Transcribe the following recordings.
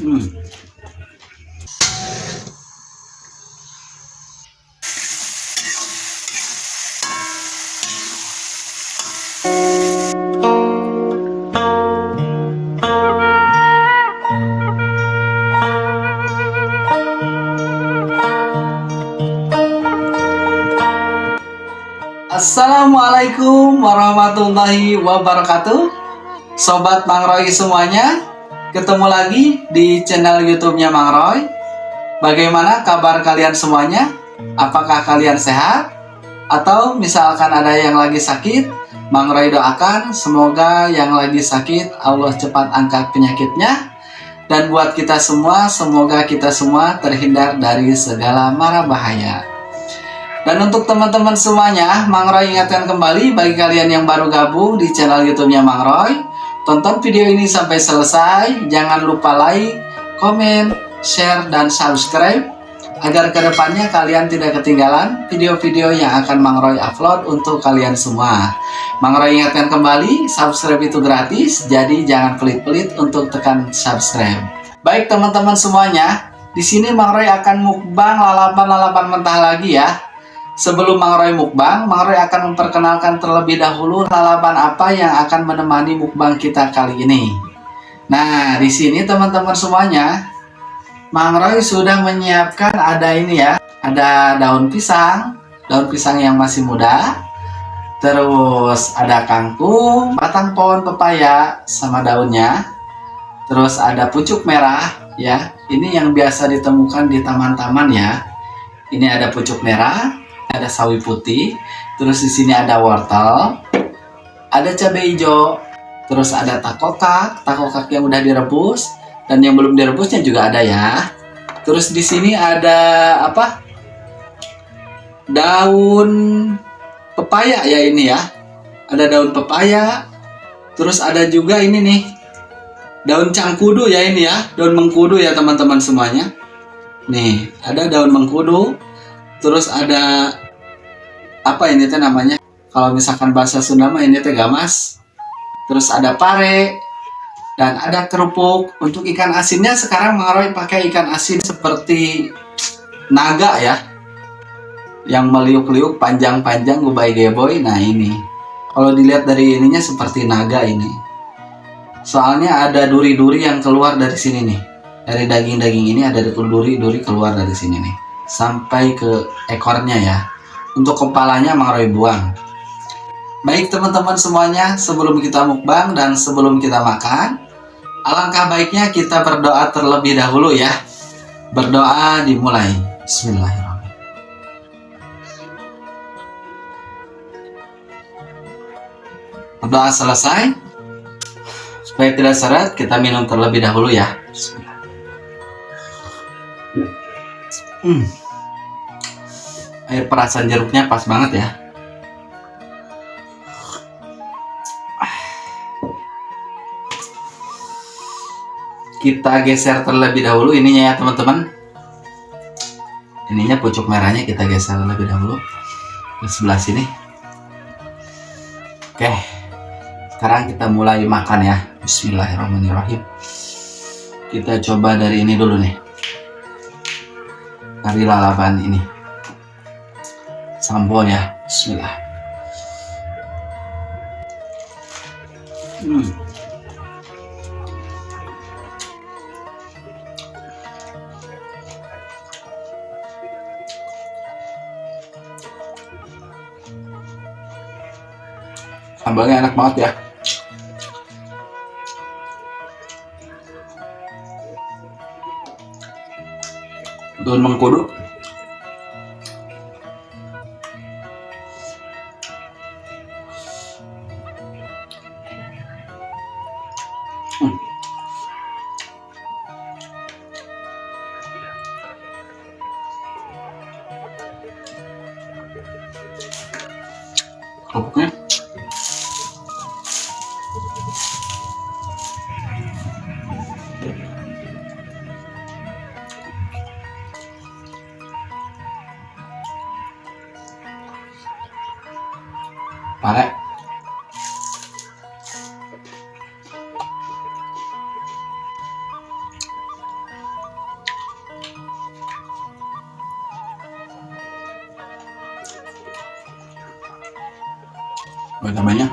Hmm. Assalamualaikum warahmatullahi wabarakatuh. Sobat Mang Roy semuanya, ketemu lagi di channel YouTube-nya Mang Roy. Bagaimana kabar kalian semuanya? Apakah kalian sehat? Atau misalkan ada yang lagi sakit, Mang Roy doakan semoga yang lagi sakit Allah cepat angkat penyakitnya. Dan buat kita semua, semoga kita semua terhindar dari segala mara bahaya. Dan untuk teman-teman semuanya, Mang Roy ingatkan kembali bagi kalian yang baru gabung di channel YouTube-nya Mang Roy, tonton video ini sampai selesai. Jangan lupa like, komen, share, dan subscribe agar kedepannya kalian tidak ketinggalan video-video yang akan Mang Roy upload untuk kalian semua. Mang Roy ingatkan kembali, subscribe itu gratis, jadi jangan pelit-pelit untuk tekan subscribe. Baik teman-teman semuanya, di sini Mang Roy akan mukbang lalapan-lalapan mentah lagi ya. Sebelum Mang Roy mukbang, Mang Roy akan memperkenalkan terlebih dahulu lalapan apa yang akan menemani mukbang kita kali ini. Nah, di sini teman-teman semuanya, Mang Roy sudah menyiapkan ada ini ya, ada daun pisang yang masih muda, terus ada kangkung, batang pohon pepaya sama daunnya, terus ada pucuk merah ya, ini yang biasa ditemukan di taman-taman ya. Ini ada pucuk merah, ada sawi putih, terus di sini ada wortel, ada cabai hijau, terus ada takokak yang udah direbus dan yang belum direbusnya juga ada ya. Terus di sini ada apa? Daun pepaya ya ini ya. Ada daun pepaya. Terus ada juga ini nih. Daun cangkudu ya ini ya, daun mengkudu ya teman-teman semuanya. Nih, ada daun mengkudu. Terus ada apa ini teh namanya? Kalau misalkan bahasa Sunda mah ini teh gamas. Terus ada pare dan ada kerupuk. Untuk ikan asinnya sekarang Mang Roy pakai ikan asin seperti naga ya. Yang meliuk-liuk panjang-panjang gubai geboy. Nah ini. Kalau dilihat dari ininya seperti naga ini. Soalnya ada duri-duri yang keluar dari sini nih. Dari daging-daging ini ada duri-duri keluar dari sini nih. Sampai ke ekornya ya. Untuk kepalanya Mang Roy buang. Baik teman-teman semuanya, sebelum kita mukbang dan sebelum kita makan, alangkah baiknya kita berdoa terlebih dahulu ya. Berdoa dimulai. Bismillahirrahmanirrahim. Berdoa selesai. Supaya tidak seret, kita minum terlebih dahulu ya. Bismillah. Air perasan jeruknya pas banget ya. Kita geser terlebih dahulu ininya ya teman-teman. Ininya pucuk merahnya kita geser terlebih dahulu ke sebelah sini. Oke, sekarang kita mulai makan ya. Bismillahirrahmanirrahim. Kita coba dari ini dulu nih. Dari lalapan ini. Sambal ya. Bismillah. Sambalnya enak banget ya. Daun mengkudu. Kerupuknya pare. Buat namanya.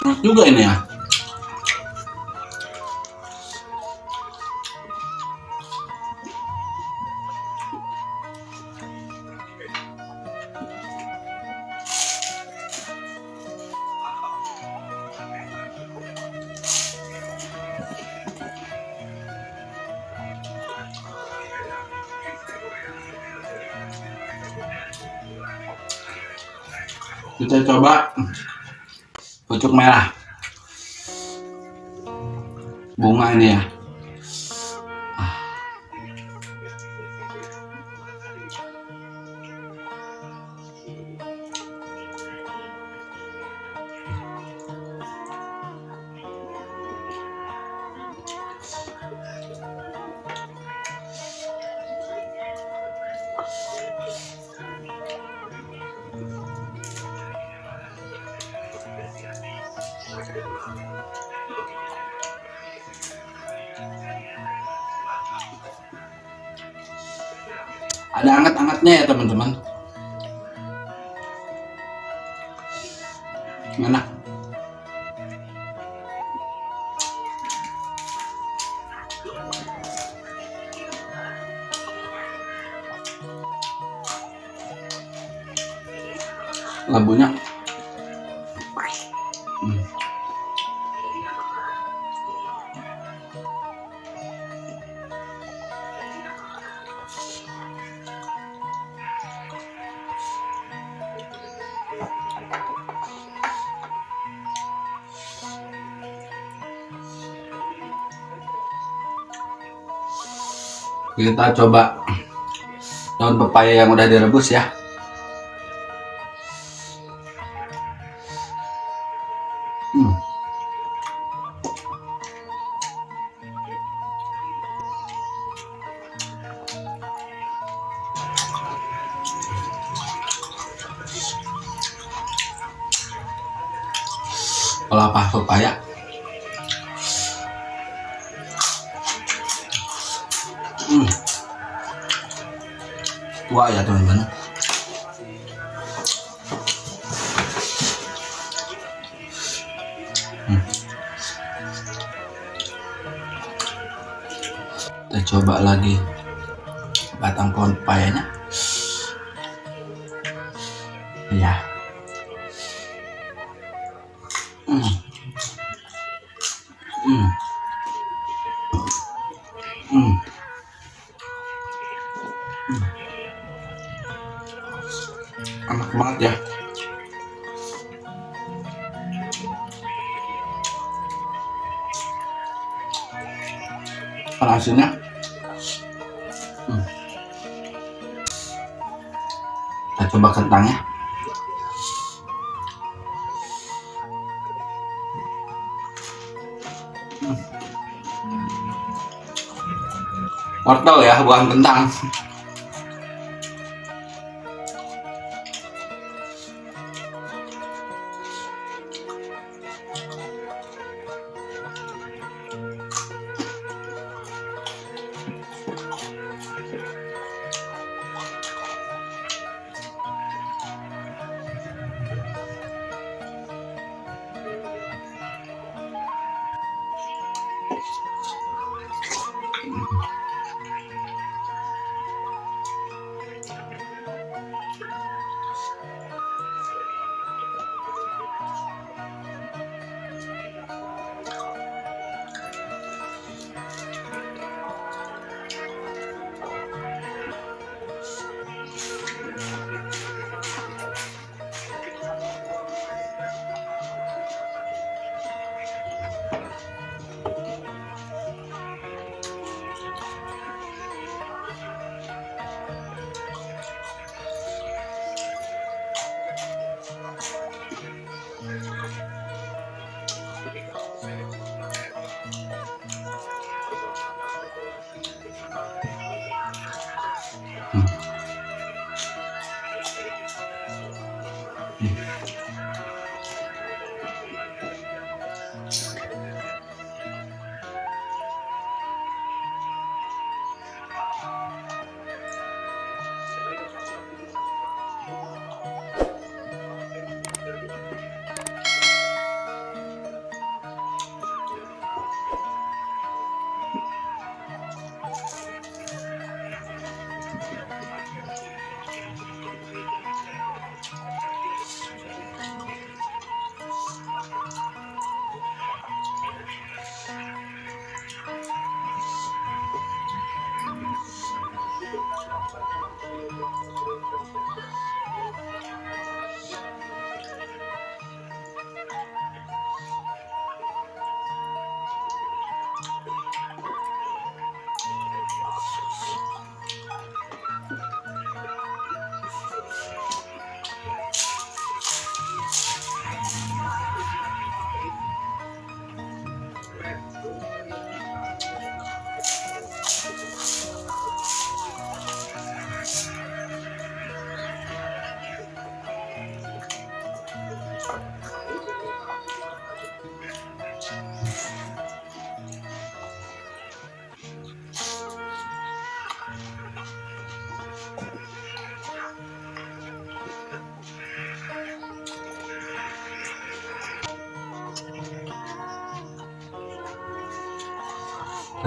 Enak juga ini ya. Kita coba pucuk merah bunga ini ya. Ada anget-angetnya ya teman-teman. Enak. Labunya kita coba daun pepaya yang udah direbus ya. Kelapa pepaya. Tua ya teman-teman. Kita coba lagi batang pohon pepayanya. Ya. Enak banget ya. Asinnya. Kita coba kentangnya. Wortel ya, bukan kentang.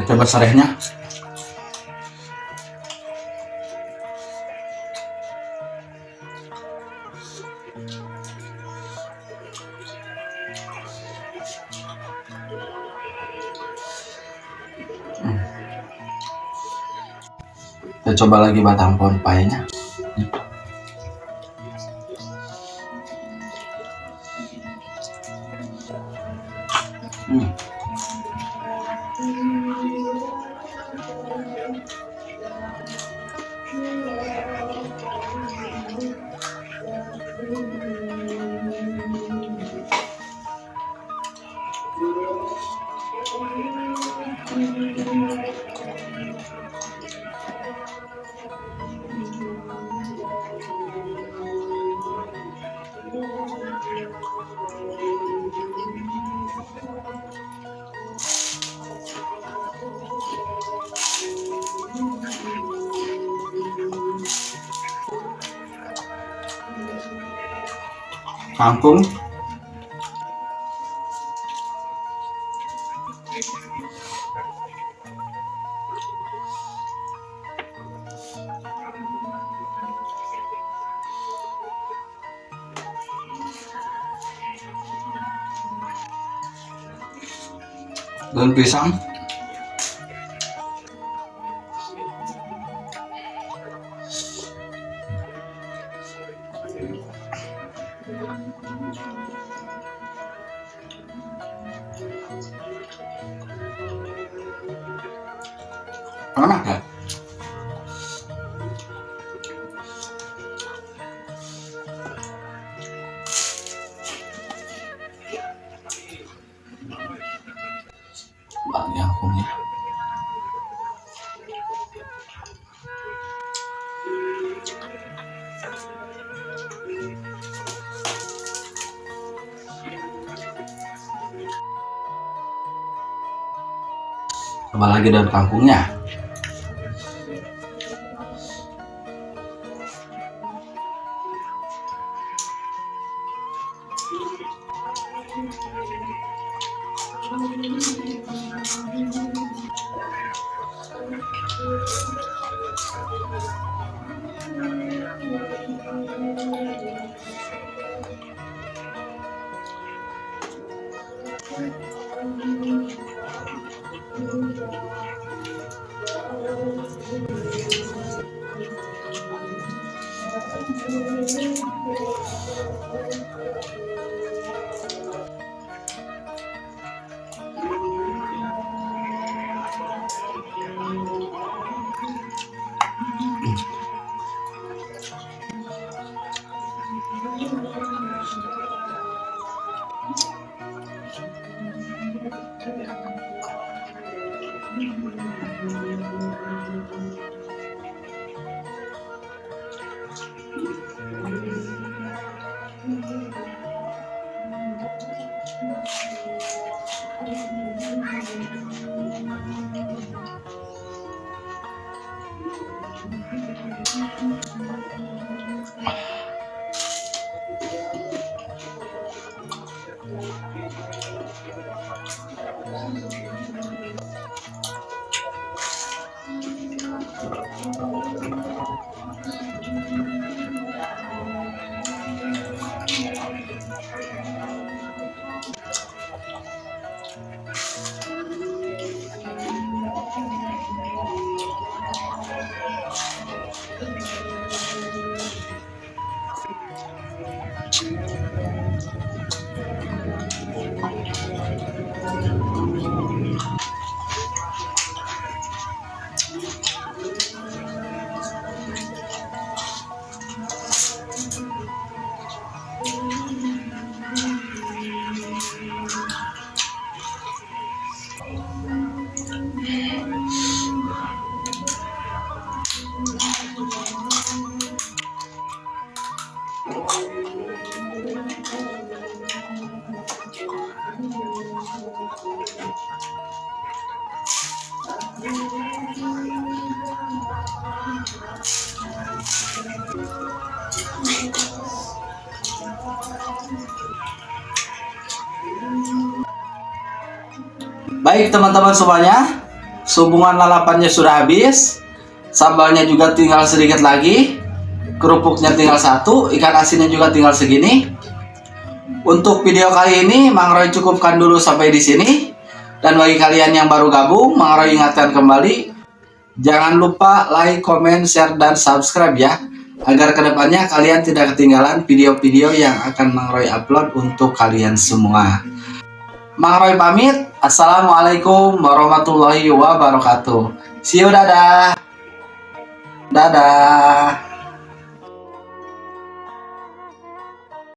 Kita coba serehnya. Kita coba lagi batang pohon pepayanya. Kangkung, daun pisang, enak ya. Banyak kangkungnya. Coba lagi daun kangkungnya. Baik teman-teman semuanya, Hubungan lalapannya sudah habis, sambalnya juga tinggal sedikit lagi, kerupuknya tinggal satu, ikan asinnya juga tinggal segini. Untuk video kali ini Mang Roy cukupkan dulu sampai di sini. Dan bagi kalian yang baru gabung, Mang Roy ingatkan kembali, jangan lupa like, comment, share, dan subscribe ya, agar kedepannya kalian tidak ketinggalan video-video yang akan Mang Roy upload untuk kalian semua. Mang Roy pamit. Assalamualaikum warahmatullahi wabarakatuh. See you, dadah. Dadah.